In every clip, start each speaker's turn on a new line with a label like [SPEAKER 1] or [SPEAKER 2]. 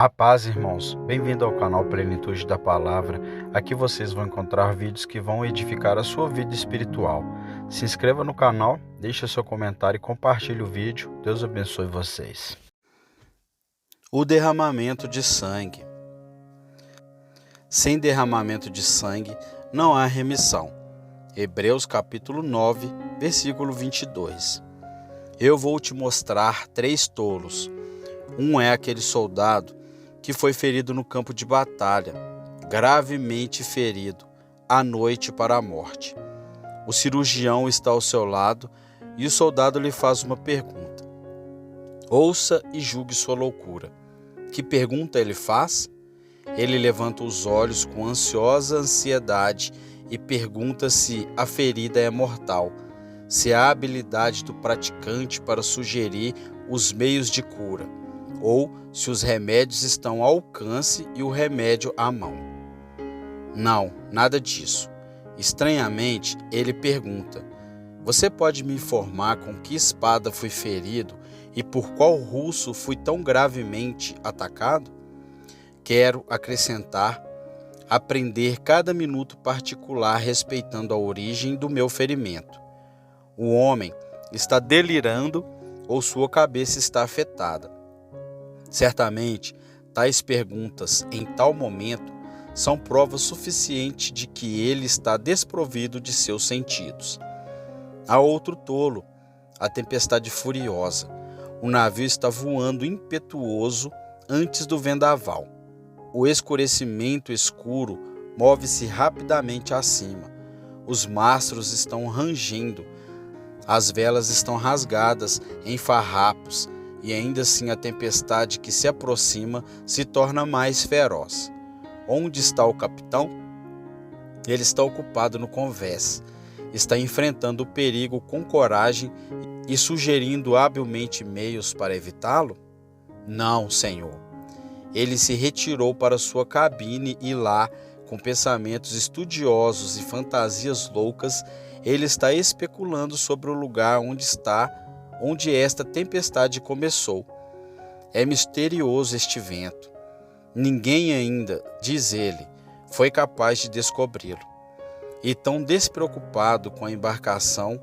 [SPEAKER 1] A paz, irmãos. Bem-vindo ao canal Plenitude da Palavra. Aqui vocês vão encontrar vídeos que vão edificar a sua vida espiritual. Se inscreva no canal, deixe seu comentário e compartilhe o vídeo. Deus abençoe vocês. O derramamento de sangue. Sem derramamento de sangue não há remissão. Hebreus capítulo 9, versículo 22. Eu vou te mostrar 3 tolos. Um é aquele soldado que foi ferido no campo de batalha, gravemente ferido, à noite para a morte. O cirurgião está ao seu lado e o soldado lhe faz uma pergunta. Ouça e julgue sua loucura. Que pergunta ele faz? Ele levanta os olhos com ansiosa ansiedade e pergunta se a ferida é mortal, se há habilidade do praticante para sugerir os meios de cura, ou se os remédios estão ao alcance e o remédio à mão. Não, nada disso. Estranhamente, ele pergunta: você pode me informar com que espada fui ferido e por qual russo fui tão gravemente atacado? Quero acrescentar, aprender cada minuto particular respeitando a origem do meu ferimento. O homem está delirando ou sua cabeça está afetada. Certamente, tais perguntas em tal momento são prova suficiente de que ele está desprovido de seus sentidos. Há outro tolo, a tempestade furiosa. O navio está voando impetuoso antes do vendaval. O escurecimento escuro move-se rapidamente acima. Os mastros estão rangendo, as velas estão rasgadas em farrapos, e ainda assim a tempestade que se aproxima se torna mais feroz. Onde está o capitão? Ele está ocupado no convés. Está enfrentando o perigo com coragem e sugerindo habilmente meios para evitá-lo? Não, senhor. Ele se retirou para sua cabine e lá, com pensamentos estudiosos e fantasias loucas, ele está especulando sobre o lugar onde esta tempestade começou. É misterioso este vento. Ninguém ainda, diz ele, foi capaz de descobri-lo. E tão despreocupado com a embarcação,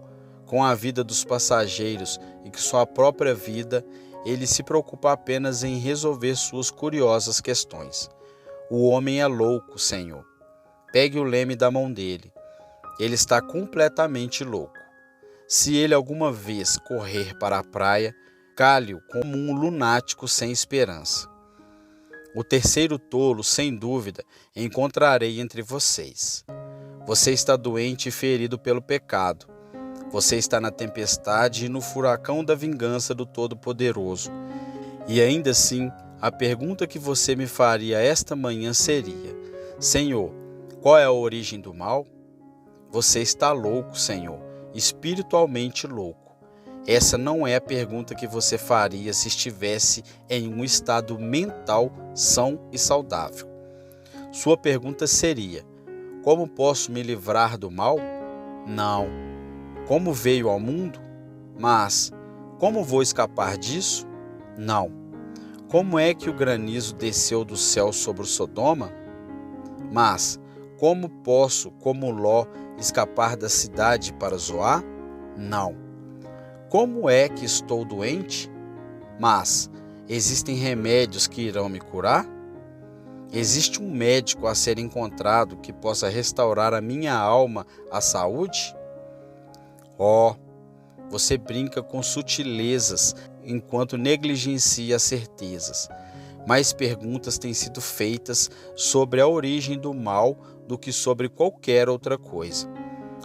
[SPEAKER 1] com a vida dos passageiros e com sua própria vida, ele se preocupa apenas em resolver suas curiosas questões. O homem é louco, Senhor. Pegue o leme da mão dele. Ele está completamente louco. Se ele alguma vez correr para a praia, cale-o como um lunático sem esperança. O terceiro tolo, sem dúvida, encontrarei entre vocês. Você está doente e ferido pelo pecado. Você está na tempestade e no furacão da vingança do Todo-Poderoso. E ainda assim, a pergunta que você me faria esta manhã seria: Senhor, qual é a origem do mal? Você está louco, Senhor, espiritualmente louco. Essa não é a pergunta que você faria se estivesse em um estado mental são e saudável. Sua pergunta seria: como posso me livrar do mal? Não. Como veio ao mundo? Mas como vou escapar disso? Não. Como é que o granizo desceu do céu sobre Sodoma? Mas como posso, como Ló, escapar da cidade para Zoar? Não. Como é que estou doente? Mas existem remédios que irão me curar? Existe um médico a ser encontrado que possa restaurar a minha alma à saúde? Oh, você brinca com sutilezas enquanto negligencia as certezas. Mais perguntas têm sido feitas sobre a origem do mal do que sobre qualquer outra coisa.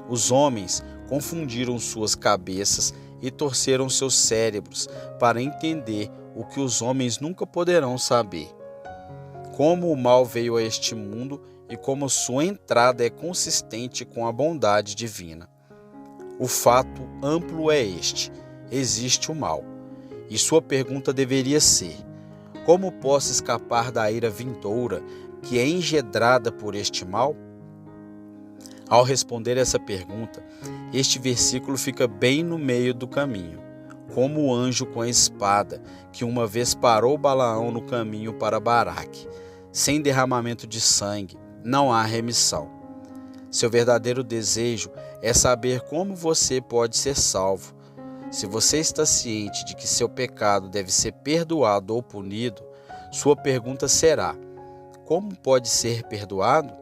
[SPEAKER 1] Os homens confundiram suas cabeças e torceram seus cérebros para entender o que os homens nunca poderão saber. Como o mal veio a este mundo e como sua entrada é consistente com a bondade divina. O fato amplo é este: existe o mal. E sua pergunta deveria ser: como posso escapar da ira vindoura que é engedrada por este mal? Ao responder essa pergunta, este versículo fica bem no meio do caminho. como o anjo com a espada, que uma vez parou Balaão no caminho para Baraque. Sem derramamento de sangue, não há remissão. Seu verdadeiro desejo é saber como você pode ser salvo. Se você está ciente de que seu pecado deve ser perdoado ou punido, sua pergunta será: como pode ser perdoado?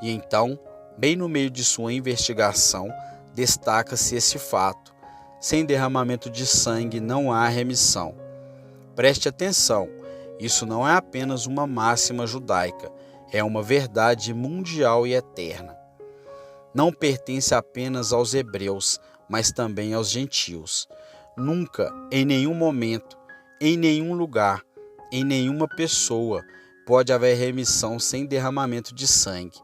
[SPEAKER 1] E então, bem no meio de sua investigação, destaca-se esse fato: sem derramamento de sangue não há remissão. Preste atenção, isso não é apenas uma máxima judaica, é uma verdade mundial e eterna. Não pertence apenas aos hebreus, mas também aos gentios. Nunca, em nenhum momento, em nenhum lugar, em nenhuma pessoa, pode haver remissão sem derramamento de sangue.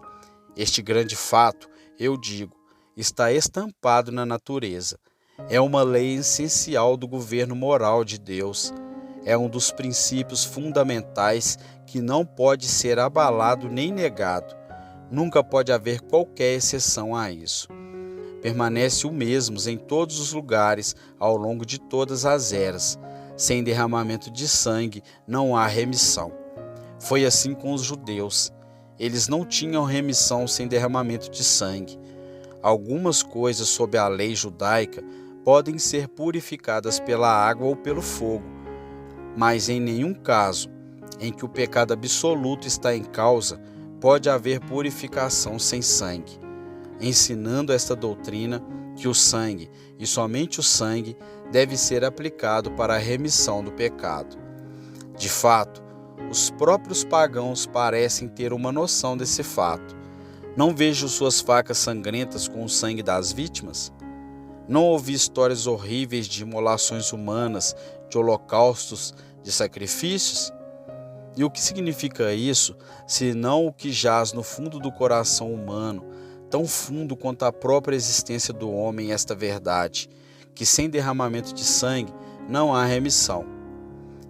[SPEAKER 1] Este grande fato, eu digo, está estampado na natureza. É uma lei essencial do governo moral de Deus. É um dos princípios fundamentais que não pode ser abalado nem negado. Nunca pode haver qualquer exceção a isso. Permanece o mesmo em todos os lugares, ao longo de todas as eras. Sem derramamento de sangue não há remissão. Foi assim com os judeus. Eles não tinham remissão sem derramamento de sangue. Algumas coisas sob a lei judaica podem ser purificadas pela água ou pelo fogo, mas em nenhum caso em que o pecado absoluto está em causa pode haver purificação sem sangue, ensinando esta doutrina que o sangue, e somente o sangue, deve ser aplicado para a remissão do pecado. De fato, os próprios pagãos parecem ter uma noção desse fato. Não vejo suas facas sangrentas com o sangue das vítimas? Não ouvi histórias horríveis de imolações humanas, de holocaustos, de sacrifícios? E o que significa isso, se não o que jaz no fundo do coração humano, tão fundo quanto a própria existência do homem, esta verdade, que sem derramamento de sangue não há remissão?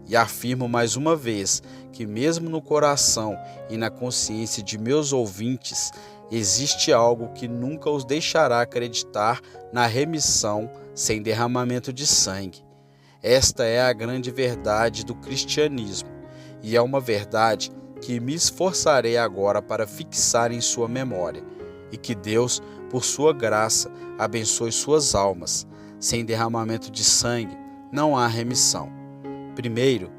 [SPEAKER 1] E afirmo mais uma vez que mesmo no coração e na consciência de meus ouvintes, existe algo que nunca os deixará acreditar na remissão sem derramamento de sangue. Esta é a grande verdade do cristianismo. E é uma verdade que me esforçarei agora para fixar em sua memória, e que Deus, por sua graça, abençoe suas almas. Sem derramamento de sangue, não há remissão. Primeiro,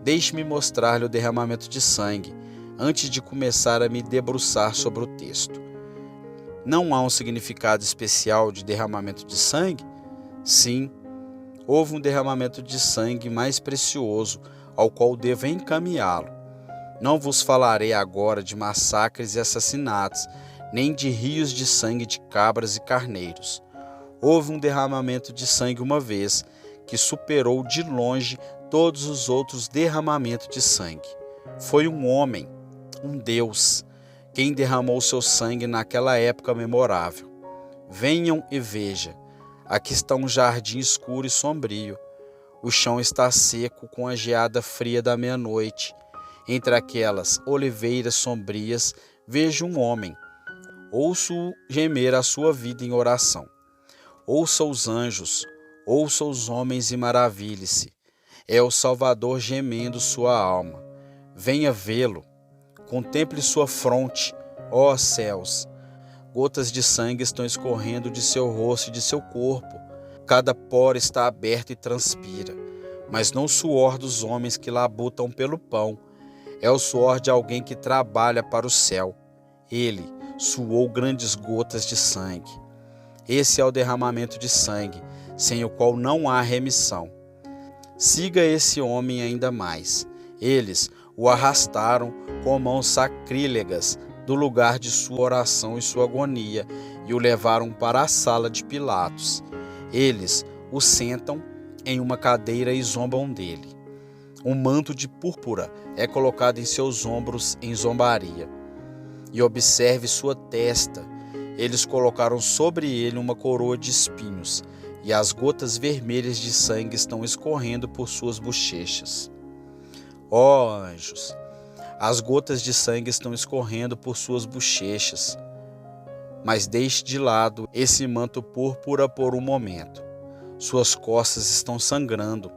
[SPEAKER 1] deixe-me mostrar-lhe o derramamento de sangue, antes de começar a me debruçar sobre o texto. Não há um significado especial de derramamento de sangue? Sim, houve um derramamento de sangue mais precioso, ao qual devo encaminhá-lo. Não vos falarei agora de massacres e assassinatos, nem de rios de sangue de cabras e carneiros. Houve um derramamento de sangue uma vez, que superou de longe todos os outros derramamentos de sangue. Foi um homem, um Deus, quem derramou seu sangue naquela época memorável. Venham e vejam, aqui está um jardim escuro e sombrio. O chão está seco com a geada fria da meia-noite. Entre aquelas oliveiras sombrias vejo um homem. Ouço gemer a sua vida em oração. Ouça os anjos, ouça os homens e maravilhe-se. É o Salvador gemendo sua alma. Venha vê-lo. Contemple sua fronte, ó céus. Gotas de sangue estão escorrendo de seu rosto e de seu corpo. Cada poro está aberto e transpira, mas não o suor dos homens que labutam pelo pão. É o suor de alguém que trabalha para o céu. Ele suou grandes gotas de sangue. Esse é o derramamento de sangue, sem o qual não há remissão. Siga esse homem ainda mais. Eles o arrastaram com mãos sacrílegas do lugar de sua oração e sua agonia e o levaram para a sala de Pilatos. Eles o sentam em uma cadeira e zombam dele. Um manto de púrpura é colocado em seus ombros em zombaria. E observe sua testa. Eles colocaram sobre ele uma coroa de espinhos, e as gotas vermelhas de sangue estão escorrendo por suas bochechas. Ó anjos, as gotas de sangue estão escorrendo por suas bochechas. Mas deixe de lado esse manto púrpura por um momento. Suas costas estão sangrando.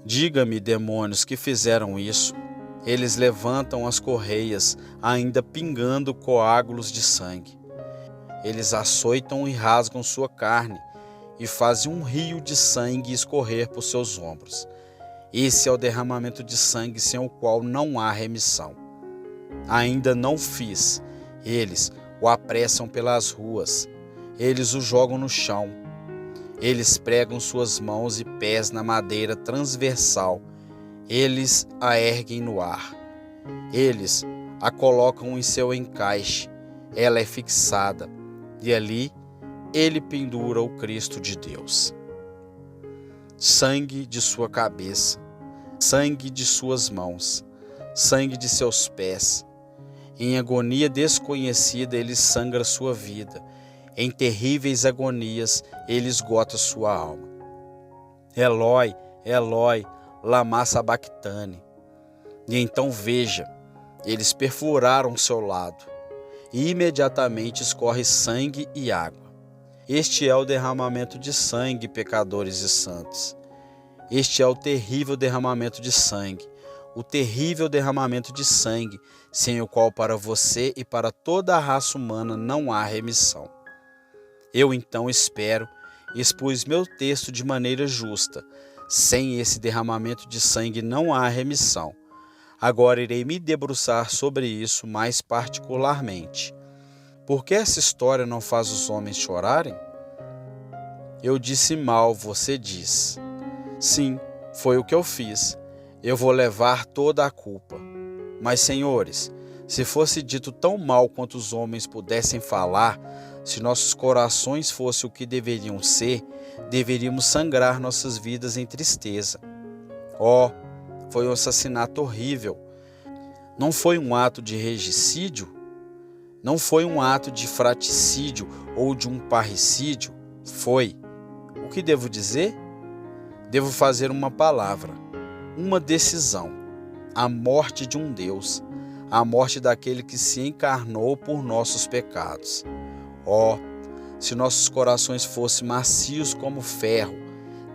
[SPEAKER 1] Diga-me, demônios, que fizeram isso. Eles levantam as correias, ainda pingando coágulos de sangue. Eles açoitam e rasgam sua carne e fazem um rio de sangue escorrer por seus ombros. Esse é o derramamento de sangue sem o qual não há remissão. Ainda não fiz. Eles o apressam pelas ruas. Eles o jogam no chão. Eles pregam suas mãos e pés na madeira transversal. Eles a erguem no ar. Eles a colocam em seu encaixe. Ela é fixada. E ali ele pendura o Cristo de Deus. Sangue de sua cabeça, sangue de suas mãos, sangue de seus pés. Em agonia desconhecida ele sangra sua vida. Em terríveis agonias ele esgota sua alma. Eloi, Eloi, lama sabactane. E então veja, eles perfuraram seu lado, e imediatamente escorre sangue e água. Este é o derramamento de sangue, pecadores e santos. Este é o terrível derramamento de sangue, o terrível derramamento de sangue, sem o qual para você e para toda a raça humana não há remissão. Eu então espero e expus meu texto de maneira justa. Sem esse derramamento de sangue não há remissão. Agora irei me debruçar sobre isso mais particularmente. Por que essa história não faz os homens chorarem? Eu disse mal, você diz. Sim, foi o que eu fiz. Eu vou levar toda a culpa. Mas, senhores, se fosse dito tão mal quanto os homens pudessem falar, se nossos corações fossem o que deveriam ser, deveríamos sangrar nossas vidas em tristeza. Oh, foi um assassinato horrível. Não foi um ato de regicídio? Não foi um ato de fratricídio ou de um parricídio? Foi. O que devo dizer? Devo fazer uma palavra, uma decisão. A morte de um Deus, a morte daquele que se encarnou por nossos pecados. Oh, se nossos corações fossem macios como ferro,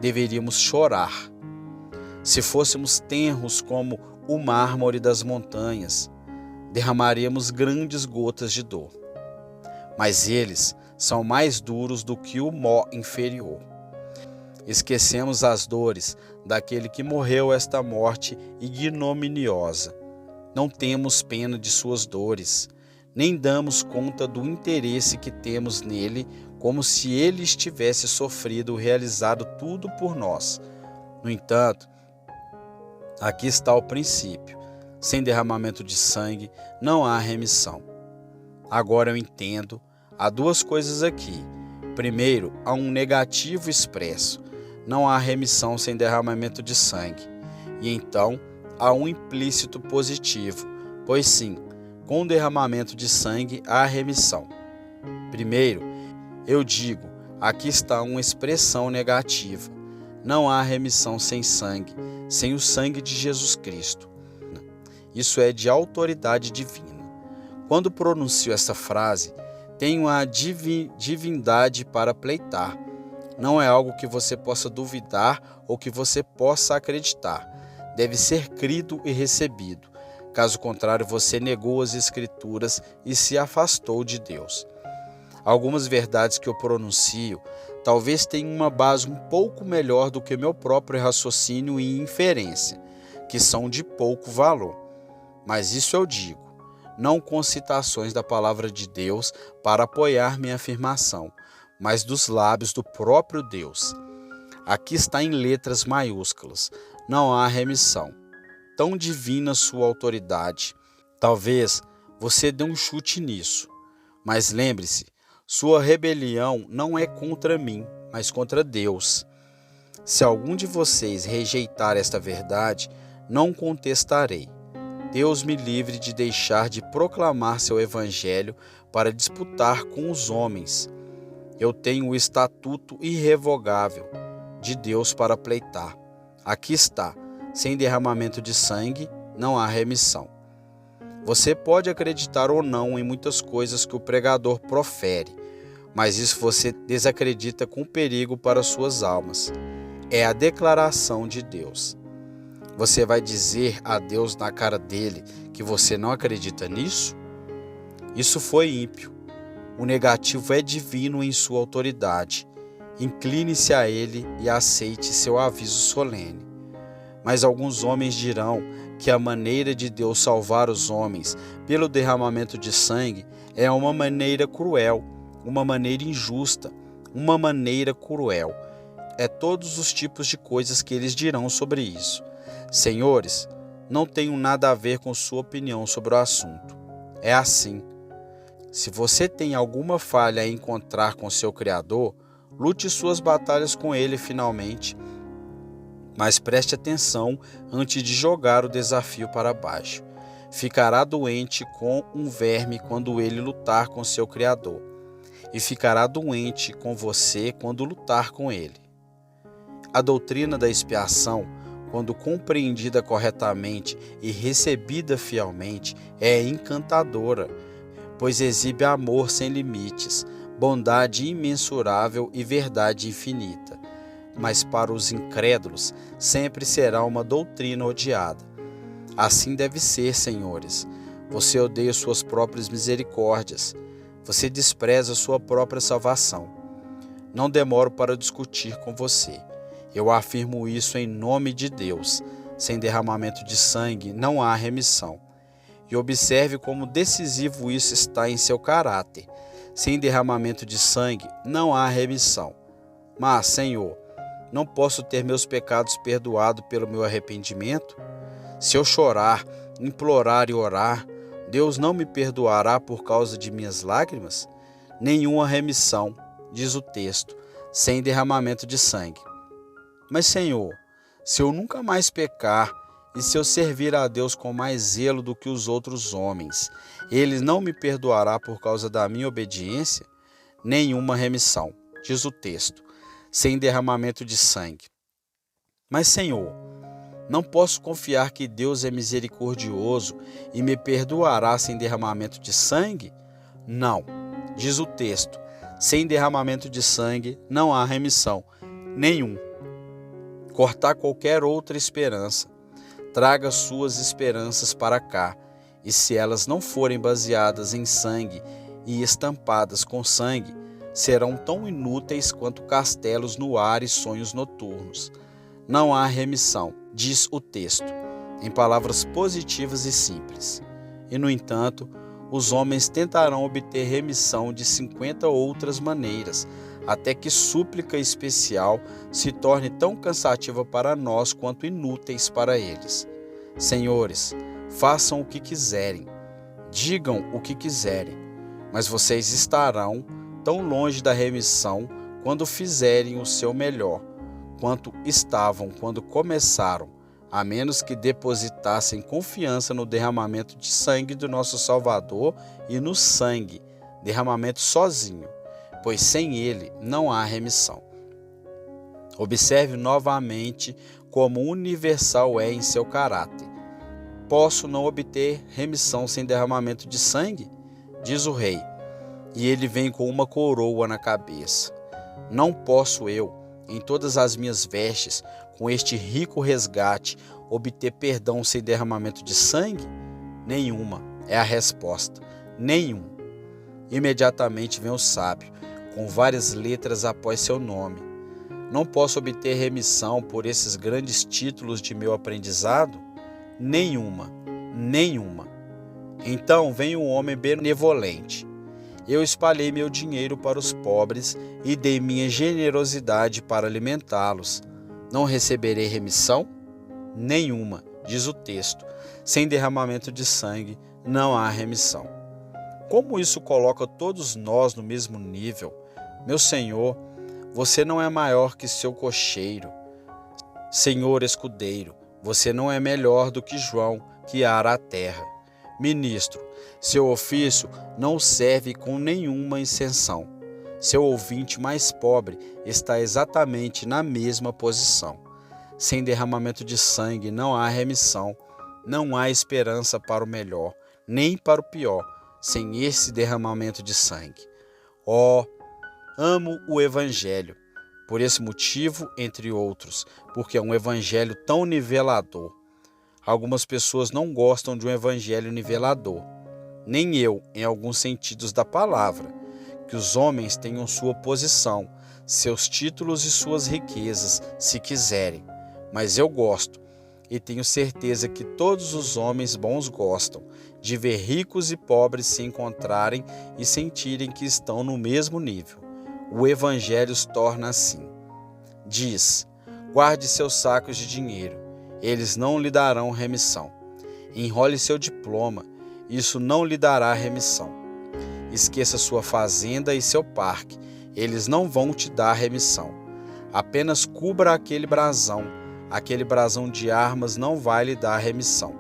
[SPEAKER 1] deveríamos chorar. Se fôssemos tenros como o mármore das montanhas, derramaríamos grandes gotas de dor. Mas eles são mais duros do que o mó inferior. Esquecemos as dores daquele que morreu esta morte ignominiosa. Não temos pena de suas dores, nem damos conta do interesse que temos nele, como se ele estivesse sofrido e realizado tudo por nós. No entanto, aqui está o princípio. Sem derramamento de sangue não há remissão. Agora eu entendo, há duas coisas aqui. Primeiro, há um negativo expresso. Não há remissão sem derramamento de sangue. E então, há um implícito positivo, pois sim, com derramamento de sangue há remissão. Primeiro, eu digo, aqui está uma expressão negativa. Não há remissão sem sangue, sem o sangue de Jesus Cristo. Isso é de autoridade divina. Quando pronuncio essa frase, tenho a divindade para pleitar. Não é algo que você possa duvidar ou que você possa acreditar. Deve ser crido e recebido. Caso contrário, você negou as Escrituras e se afastou de Deus. Algumas verdades que eu pronuncio talvez tenham uma base um pouco melhor do que meu próprio raciocínio e inferência, que são de pouco valor. Mas isso eu digo, não com citações da palavra de Deus para apoiar minha afirmação, mas dos lábios do próprio Deus. Aqui está em letras maiúsculas, não há remissão. Tão divina sua autoridade. Talvez você dê um chute nisso, mas lembre-se, sua rebelião não é contra mim, mas contra Deus. Se algum de vocês rejeitar esta verdade, não contestarei. Deus me livre de deixar de proclamar seu evangelho para disputar com os homens. Eu tenho o estatuto irrevogável de Deus para pleitar. Aqui está, sem derramamento de sangue não há remissão. Você pode acreditar ou não em muitas coisas que o pregador profere, mas isso você desacredita com perigo para suas almas. É a declaração de Deus. Você vai dizer a Deus na cara dele que você não acredita nisso? Isso foi ímpio. O negativo é divino em sua autoridade. Incline-se a ele e aceite seu aviso solene. Mas alguns homens dirão que a maneira de Deus salvar os homens pelo derramamento de sangue é uma maneira cruel, uma maneira injusta, uma maneira cruel. É todos os tipos de coisas que eles dirão sobre isso. Senhores, não tenho nada a ver com sua opinião sobre o assunto. É assim. Se você tem alguma falha a encontrar com seu Criador, lute suas batalhas com ele finalmente. Mas preste atenção antes de jogar o desafio para baixo. Ficará doente com um verme quando ele lutar com seu Criador, e ficará doente com você quando lutar com ele. A doutrina da expiação, quando compreendida corretamente e recebida fielmente, é encantadora, pois exibe amor sem limites, bondade imensurável e verdade infinita. Mas para os incrédulos sempre será uma doutrina odiada. Assim deve ser, senhores. Você odeia suas próprias misericórdias. Você despreza sua própria salvação. Não demoro para discutir com você. Eu afirmo isso em nome de Deus. Sem derramamento de sangue não há remissão. E observe como decisivo isso está em seu caráter. Sem derramamento de sangue não há remissão. Mas, Senhor, não posso ter meus pecados perdoados pelo meu arrependimento? Se eu chorar, implorar e orar, Deus não me perdoará por causa de minhas lágrimas? Nenhuma remissão, diz o texto, sem derramamento de sangue. Mas, Senhor, se eu nunca mais pecar e se eu servir a Deus com mais zelo do que os outros homens, Ele não me perdoará por causa da minha obediência? Nenhuma remissão, diz o texto, sem derramamento de sangue. Mas, Senhor, não posso confiar que Deus é misericordioso e me perdoará sem derramamento de sangue? Não, diz o texto, sem derramamento de sangue não há remissão, nenhum. Cortar qualquer outra esperança. Traga suas esperanças para cá, e se elas não forem baseadas em sangue e estampadas com sangue, serão tão inúteis quanto castelos no ar e sonhos noturnos. Não há remissão, diz o texto, em palavras positivas e simples. E, no entanto, os homens tentarão obter remissão de 50 outras maneiras, até que súplica especial se torne tão cansativa para nós quanto inúteis para eles. Senhores, façam o que quiserem, digam o que quiserem, mas vocês estarão tão longe da remissão quando fizerem o seu melhor, quanto estavam quando começaram, a menos que depositassem confiança no derramamento de sangue do nosso Salvador e no sangue, derramamento sozinho, pois sem ele não há remissão. Observe novamente como universal é em seu caráter. Posso não obter remissão sem derramamento de sangue? Diz o rei, e ele vem com uma coroa na cabeça. Não posso eu, em todas as minhas vestes, com este rico resgate, obter perdão sem derramamento de sangue? Nenhuma, é a resposta, nenhum. Imediatamente vem o sábio, com várias letras após seu nome. Não posso obter remissão por esses grandes títulos de meu aprendizado? Nenhuma, nenhuma. Então vem um homem benevolente. Eu espalhei meu dinheiro para os pobres e dei minha generosidade para alimentá-los. Não receberei remissão? Nenhuma, diz o texto. Sem derramamento de sangue não há remissão. Como isso coloca todos nós no mesmo nível? Meu Senhor, você não é maior que seu cocheiro. Senhor escudeiro, você não é melhor do que João, que ara a terra. Ministro, seu ofício não serve com nenhuma isenção. Seu ouvinte mais pobre está exatamente na mesma posição. Sem derramamento de sangue não há remissão, não há esperança para o melhor, nem para o pior, sem esse derramamento de sangue. Oh, amo o Evangelho. Por esse motivo, entre outros, porque é um evangelho tão nivelador. Algumas pessoas não gostam de um evangelho nivelador. Nem eu, em alguns sentidos da palavra. Que os homens tenham sua posição, seus títulos e suas riquezas, se quiserem. Mas eu gosto, e tenho certeza que todos os homens bons gostam, de ver ricos e pobres se encontrarem e sentirem que estão no mesmo nível. O Evangelho os torna assim. Diz: guarde seus sacos de dinheiro, eles não lhe darão remissão. Enrole seu diploma, isso não lhe dará remissão. Esqueça sua fazenda e seu parque, eles não vão te dar remissão. Apenas cubra aquele brasão de armas não vai lhe dar remissão.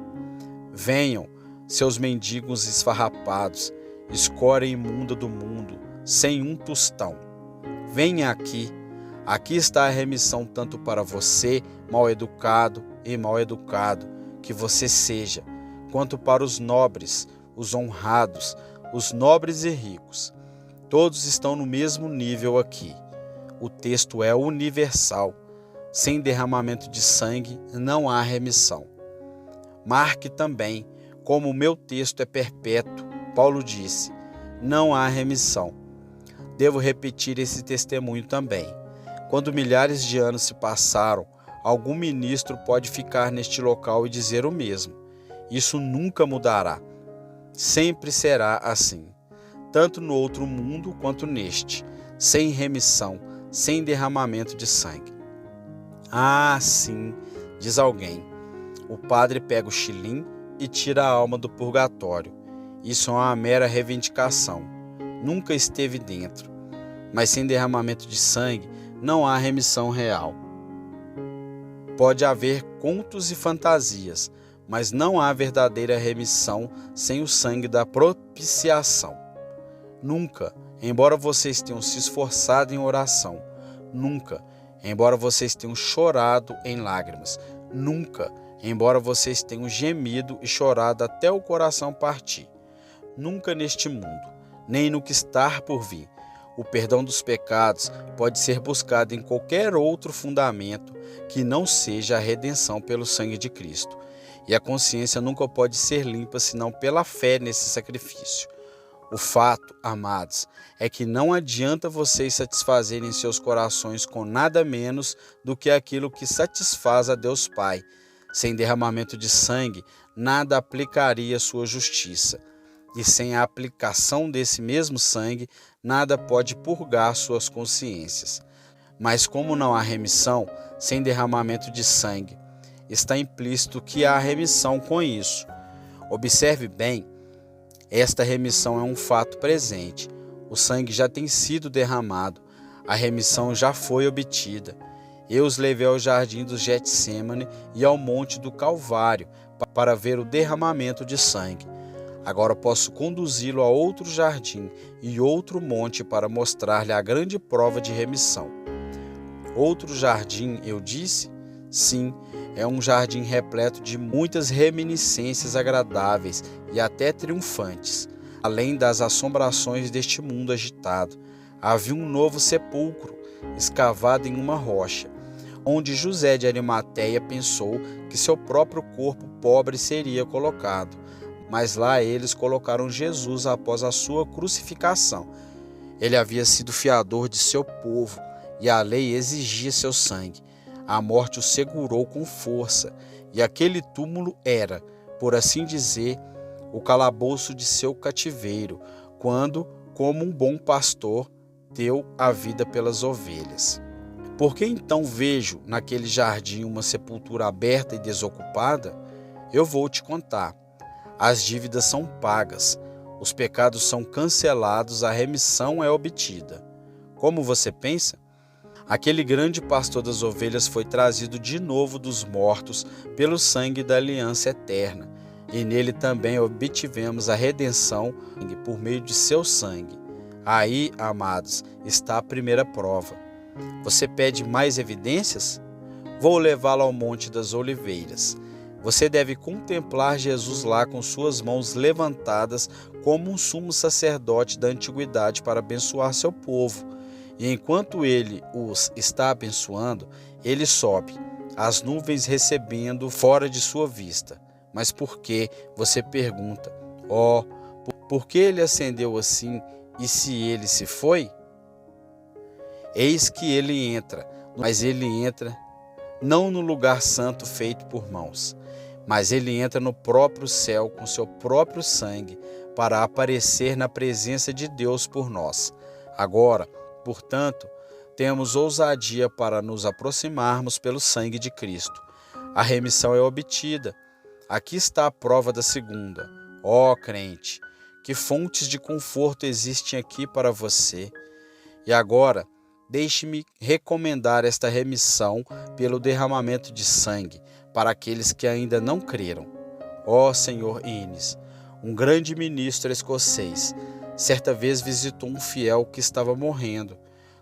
[SPEAKER 1] Venham, seus mendigos esfarrapados, escória imunda do mundo, sem um tostão. Venha aqui está a remissão tanto para você, mal educado e mal educado, que você seja, quanto para os nobres, os honrados, os nobres e ricos. Todos estão no mesmo nível aqui. O texto é universal. Sem derramamento de sangue não há remissão. Marque também, como o meu texto é perpétuo, Paulo disse, não há remissão. Devo repetir esse testemunho também. Quando milhares de anos se passaram, algum ministro pode ficar neste local e dizer o mesmo. Isso nunca mudará. Sempre será assim, tanto no outro mundo quanto neste, sem remissão, sem derramamento de sangue. Ah, sim, diz alguém. O padre pega o xilim e tira a alma do purgatório. Isso é uma mera reivindicação. Nunca esteve dentro. Mas sem derramamento de sangue não há remissão real. Pode haver contos e fantasias, mas não há verdadeira remissão sem o sangue da propiciação. Nunca, embora vocês tenham se esforçado em oração, nunca, embora vocês tenham chorado em lágrimas, nunca, embora vocês tenham gemido e chorado até o coração partir, nunca neste mundo, nem no que está por vir. O perdão dos pecados pode ser buscado em qualquer outro fundamento que não seja a redenção pelo sangue de Cristo. E a consciência nunca pode ser limpa senão pela fé nesse sacrifício. O fato, amados, é que não adianta vocês satisfazerem seus corações com nada menos do que aquilo que satisfaz a Deus Pai. Sem derramamento de sangue, nada aplicaria sua justiça. E sem a aplicação desse mesmo sangue, nada pode purgar suas consciências. Mas como não há remissão sem derramamento de sangue, está implícito que há remissão com isso. Observe bem, esta remissão é um fato presente. O sangue já tem sido derramado, a remissão já foi obtida. Eu os levei ao jardim do Getsêmani e ao monte do Calvário para ver o derramamento de sangue. Agora posso conduzi-lo a outro jardim e outro monte para mostrar-lhe a grande prova de remissão. Outro jardim, eu disse? Sim, é um jardim repleto de muitas reminiscências agradáveis e até triunfantes. Além das assombrações deste mundo agitado, havia um novo sepulcro, escavado em uma rocha, onde José de Arimateia pensou que seu próprio corpo pobre seria colocado. Mas lá eles colocaram Jesus após a sua crucificação. Ele havia sido fiador de seu povo e a lei exigia seu sangue. A morte o segurou com força e aquele túmulo era, por assim dizer, o calabouço de seu cativeiro, quando, como um bom pastor, deu a vida pelas ovelhas. Por que então vejo naquele jardim uma sepultura aberta e desocupada? Eu vou te contar. As dívidas são pagas, os pecados são cancelados, a remissão é obtida. Como você pensa? Aquele grande pastor das ovelhas foi trazido de novo dos mortos pelo sangue da aliança eterna, e nele também obtivemos a redenção por meio de seu sangue. Aí, amados, está a primeira prova. Você pede mais evidências? Vou levá-lo ao Monte das Oliveiras. Você deve contemplar Jesus lá com suas mãos levantadas como um sumo sacerdote da antiguidade para abençoar seu povo. E enquanto ele os está abençoando, ele sobe, as nuvens recebendo fora de sua vista. Mas por que, você pergunta, por que ele ascendeu assim e se ele se foi? Eis que ele entra, mas ele entra não no lugar santo feito por mãos, mas ele entra no próprio céu com seu próprio sangue para aparecer na presença de Deus por nós. Agora, portanto, temos ousadia para nos aproximarmos pelo sangue de Cristo. A remissão é obtida. Aqui está a prova da segunda. Ó crente, que fontes de conforto existem aqui para você. E agora, deixe-me recomendar esta remissão pelo derramamento de sangue para aqueles que ainda não creram. Ó Senhor Innes, um grande ministro escocês, certa vez visitou um fiel que estava morrendo.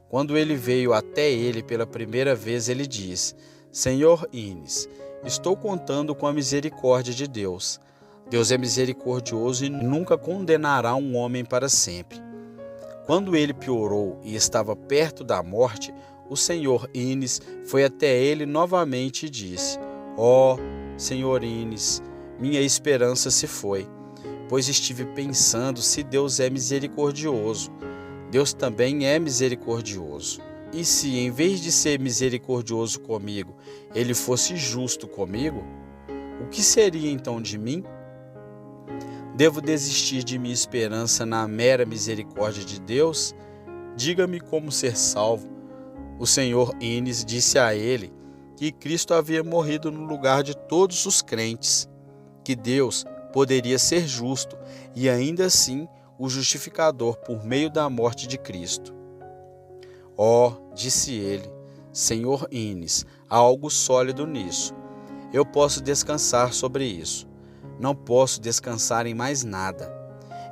[SPEAKER 1] Quando ele veio até ele pela primeira vez, ele disse: Senhor Innes, estou contando com a misericórdia de Deus. Deus é misericordioso e nunca condenará um homem para sempre. Quando ele piorou e estava perto da morte, o Senhor Innes foi até ele novamente e disse: Ó Senhor Innes, minha esperança se foi, pois estive pensando se Deus é misericordioso. Deus também é misericordioso. E se, em vez de ser misericordioso comigo, ele fosse justo comigo, o que seria então de mim? Devo desistir de minha esperança na mera misericórdia de Deus? Diga-me como ser salvo. O Senhor Innes disse a ele que Cristo havia morrido no lugar de todos os crentes, que Deus poderia ser justo e ainda assim o justificador por meio da morte de Cristo. Disse ele, Senhor Innes, há algo sólido nisso. Eu posso descansar sobre isso. Não posso descansar em mais nada.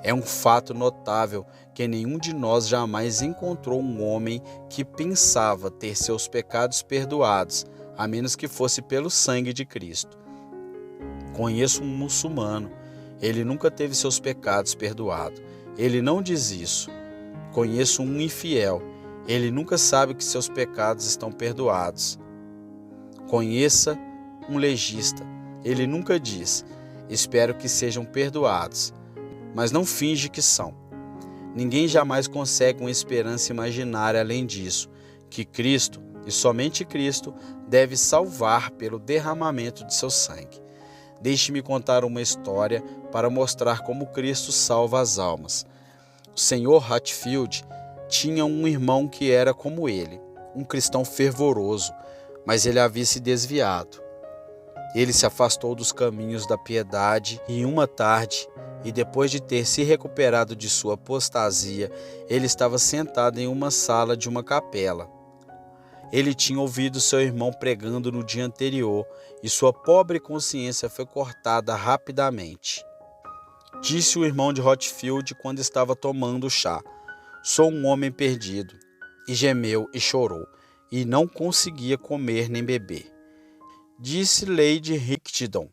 [SPEAKER 1] É um fato notável que nenhum de nós jamais encontrou um homem que pensava ter seus pecados perdoados, a menos que fosse pelo sangue de Cristo. Conheço um muçulmano. Ele nunca teve seus pecados perdoados. Ele não diz isso. Conheço um infiel. Ele nunca sabe que seus pecados estão perdoados. Conheça um legista. Ele nunca diz: espero que sejam perdoados, mas não finge que são. Ninguém jamais consegue uma esperança imaginária além disso, que Cristo, e somente Cristo, deve salvar pelo derramamento de seu sangue. Deixe-me contar uma história para mostrar como Cristo salva as almas. O Sr. Hatfield tinha um irmão que era como ele, um cristão fervoroso, mas ele havia se desviado. Ele se afastou dos caminhos da piedade e uma tarde, e depois de ter se recuperado de sua apostasia, ele estava sentado em uma sala de uma capela. Ele tinha ouvido seu irmão pregando no dia anterior e sua pobre consciência foi cortada rapidamente. Disse o irmão de Hatfield quando estava tomando chá: sou um homem perdido. E gemeu e chorou, e não conseguia comer nem beber. Disse Lady Hickton,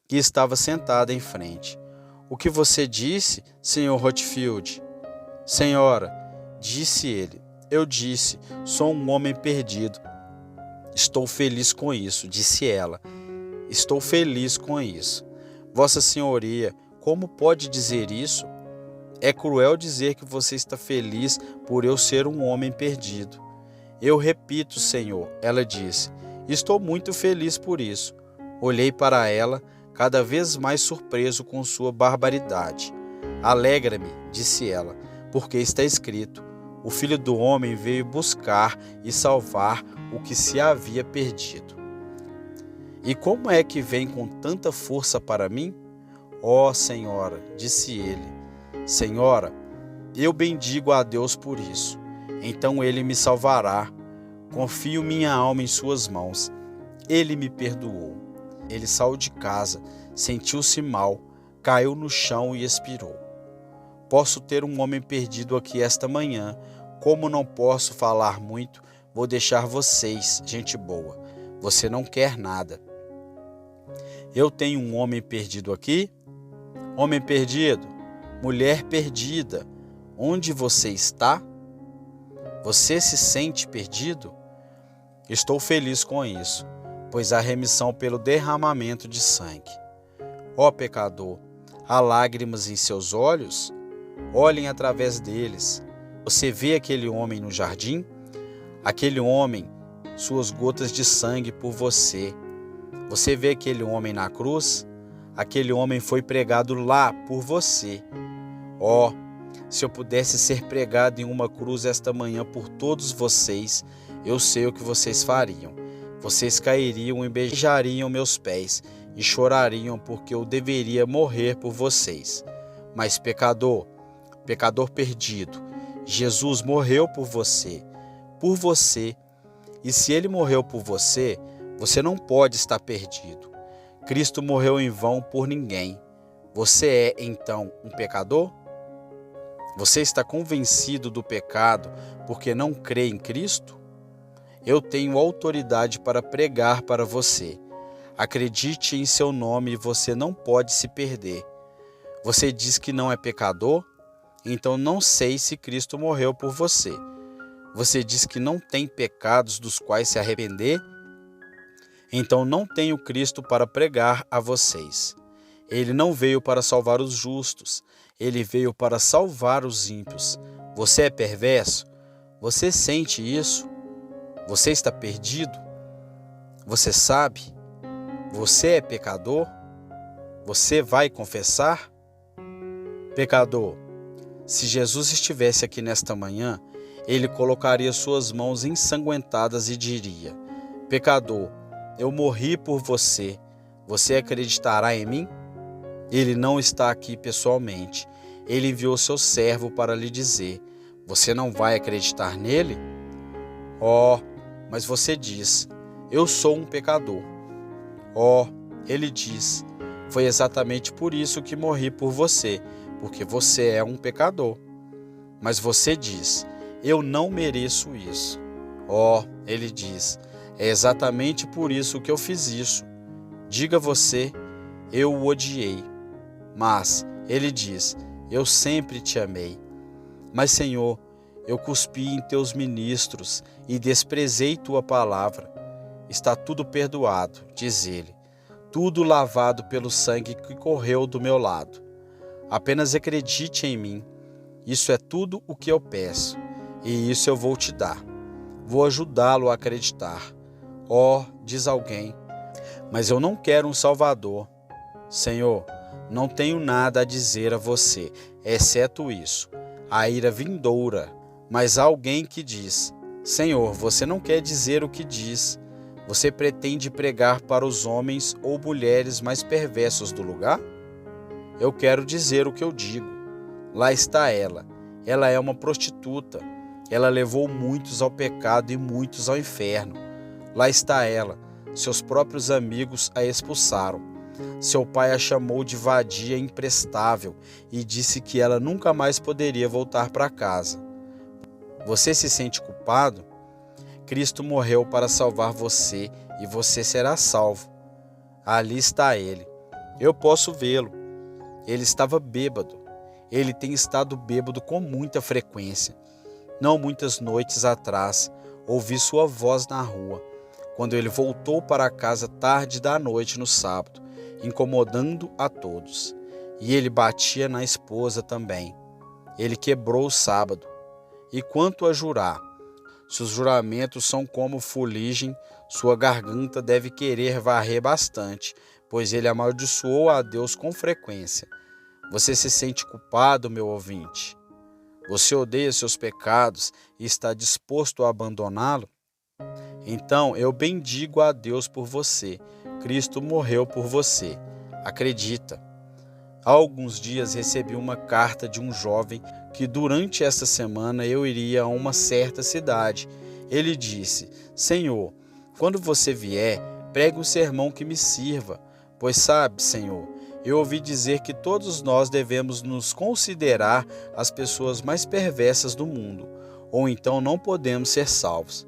[SPEAKER 1] que estava sentada em frente: o que você disse, Sr. Hatfield? Senhora, disse ele, eu disse, sou um homem perdido. Estou feliz com isso, disse ela. Estou feliz com isso. Vossa Senhoria, como pode dizer isso? É cruel dizer que você está feliz por eu ser um homem perdido. Eu repito, Senhor, ela disse, estou muito feliz por isso. Olhei para ela, cada vez mais surpreso com sua barbaridade. Alegra-me, disse ela, porque está escrito, o Filho do Homem veio buscar e salvar o que se havia perdido. E como é que vem com tanta força para mim? Senhora, disse ele, Senhora, eu bendigo a Deus por isso. Então ele me salvará. Confio minha alma em suas mãos. Ele me perdoou. Ele saiu de casa, sentiu-se mal, caiu no chão e expirou. Posso ter um homem perdido aqui esta manhã. Como não posso falar muito, vou deixar vocês, gente boa. Você não quer nada. Eu tenho um homem perdido aqui? Homem perdido? Mulher perdida? Onde você está? Você se sente perdido? Estou feliz com isso, pois há remissão pelo derramamento de sangue. Ó pecador, há lágrimas em seus olhos? Olhem através deles. Você vê aquele homem no jardim? Aquele homem, suas gotas de sangue por você. Você vê aquele homem na cruz? Aquele homem foi pregado lá por você. Ó, se eu pudesse ser pregado em uma cruz esta manhã por todos vocês, eu sei o que vocês fariam. Vocês cairiam e beijariam meus pés e chorariam porque eu deveria morrer por vocês. Mas pecador perdido, Jesus morreu por você, e se ele morreu por você, você não pode estar perdido. Cristo morreu em vão por ninguém. Você é, então, um pecador? Você está convencido do pecado porque não crê em Cristo? Eu tenho autoridade para pregar para você. Acredite em seu nome e você não pode se perder. Você diz que não é pecador? Então não sei se Cristo morreu por você. Você diz que não tem pecados dos quais se arrepender? Então não tenho Cristo para pregar a vocês. Ele não veio para salvar os justos, ele veio para salvar os ímpios. Você é perverso? Você sente isso? Você está perdido? Você sabe? Você é pecador? Você vai confessar? Pecador, se Jesus estivesse aqui nesta manhã, ele colocaria suas mãos ensanguentadas e diria: pecador, eu morri por você. Você acreditará em mim? Ele não está aqui pessoalmente. Ele enviou seu servo para lhe dizer: você não vai acreditar nele? Oh, mas você diz: eu sou um pecador. Oh, ele diz: foi exatamente por isso que morri por você, porque você é um pecador. Mas você diz: eu não mereço isso. Oh, ele diz: é exatamente por isso que eu fiz isso. Diga você: eu o odiei. Mas ele diz: eu sempre te amei. Mas, Senhor, eu cuspi em teus ministros e desprezei tua palavra. Está tudo perdoado, diz ele, tudo lavado pelo sangue que correu do meu lado. Apenas acredite em mim. Isso é tudo o que eu peço, e isso eu vou te dar. Vou ajudá-lo a acreditar. Oh, diz alguém, mas eu não quero um Salvador. Senhor, não tenho nada a dizer a você, exceto isso, a ira vindoura. Mas há alguém que diz: Senhor, você não quer dizer o que diz. Você pretende pregar para os homens ou mulheres mais perversos do lugar? Eu quero dizer o que eu digo. Lá está ela. Ela é uma prostituta. Ela levou muitos ao pecado e muitos ao inferno. Lá está ela. Seus próprios amigos a expulsaram. Seu pai a chamou de vadia imprestável e disse que ela nunca mais poderia voltar para casa. Você se sente culpado? Cristo morreu para salvar você e você será salvo. Ali está ele. Eu posso vê-lo. Ele estava bêbado. Ele tem estado bêbado com muita frequência. Não muitas noites atrás, ouvi sua voz na rua, quando ele voltou para casa tarde da noite no sábado, incomodando a todos. E ele batia na esposa também. Ele quebrou o sábado. E quanto a jurar, se os juramentos são como fuligem, sua garganta deve querer varrer bastante, pois ele amaldiçoou a Deus com frequência. Você se sente culpado, meu ouvinte? Você odeia seus pecados e está disposto a abandoná-lo? Então eu bendigo a Deus por você. Cristo morreu por você. Acredita. Há alguns dias recebi uma carta de um jovem que durante esta semana eu iria a uma certa cidade. Ele disse: Senhor, quando você vier, pregue um sermão que me sirva. Pois sabe, Senhor, eu ouvi dizer que todos nós devemos nos considerar as pessoas mais perversas do mundo, ou então não podemos ser salvos.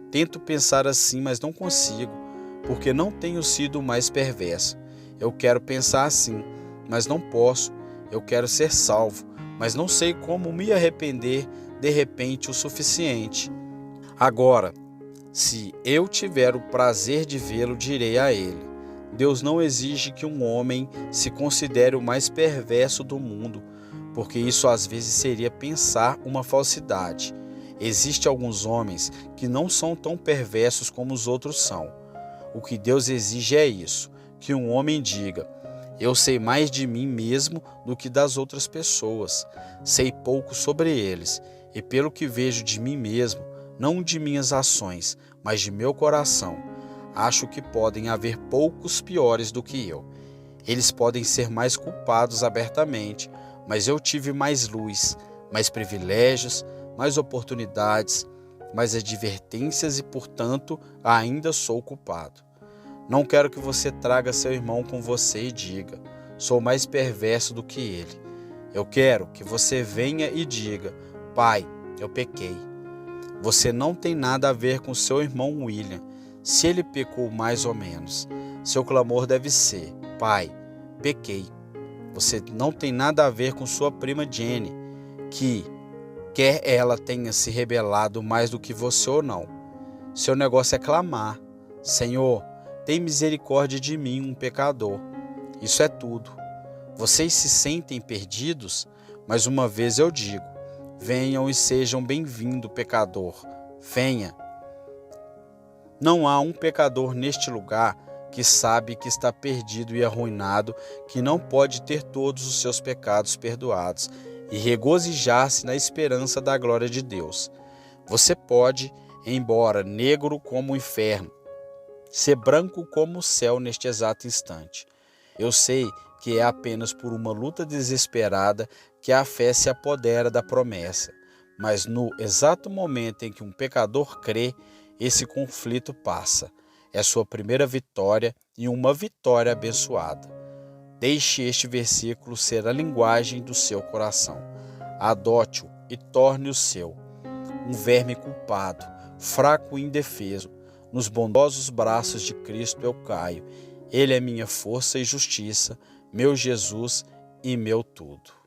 [SPEAKER 1] Tento pensar assim, mas não consigo, porque não tenho sido o mais perverso. Eu quero pensar assim, mas não posso. Eu quero ser salvo, mas não sei como me arrepender de repente, o suficiente. Agora, se eu tiver o prazer de vê-lo, direi a ele: Deus não exige que um homem se considere o mais perverso do mundo, porque isso às vezes seria pensar uma falsidade. Existem alguns homens que não são tão perversos como os outros são. O que Deus exige é isso, que um homem diga: eu sei mais de mim mesmo do que das outras pessoas. Sei pouco sobre eles, e pelo que vejo de mim mesmo, não de minhas ações, mas de meu coração, acho que podem haver poucos piores do que eu. Eles podem ser mais culpados abertamente, mas eu tive mais luz, mais privilégios, mais oportunidades, mais advertências e, portanto, ainda sou culpado. Não quero que você traga seu irmão com você e diga: sou mais perverso do que ele. Eu quero que você venha e diga: pai, eu pequei. Você não tem nada a ver com seu irmão William, se ele pecou mais ou menos. Seu clamor deve ser: pai, pequei. Você não tem nada a ver com sua prima Jenny, que quer ela tenha se rebelado mais do que você ou não. Seu negócio é clamar: Senhor, tem misericórdia de mim, um pecador. Isso é tudo. Vocês se sentem perdidos? Mas uma vez eu digo: venham e sejam bem-vindos, pecador. Venha. Não há um pecador neste lugar que sabe que está perdido e arruinado, que não pode ter todos os seus pecados perdoados e regozijar-se na esperança da glória de Deus. Você pode, embora negro como o inferno, ser branco como o céu neste exato instante. Eu sei que é apenas por uma luta desesperada que a fé se apodera da promessa, mas no exato momento em que um pecador crê, esse conflito passa. É sua primeira vitória e uma vitória abençoada. Deixe este versículo ser a linguagem do seu coração. Adote-o e torne-o seu. Um verme culpado, fraco e indefeso, nos bondosos braços de Cristo eu caio. Ele é minha força e justiça, meu Jesus e meu tudo.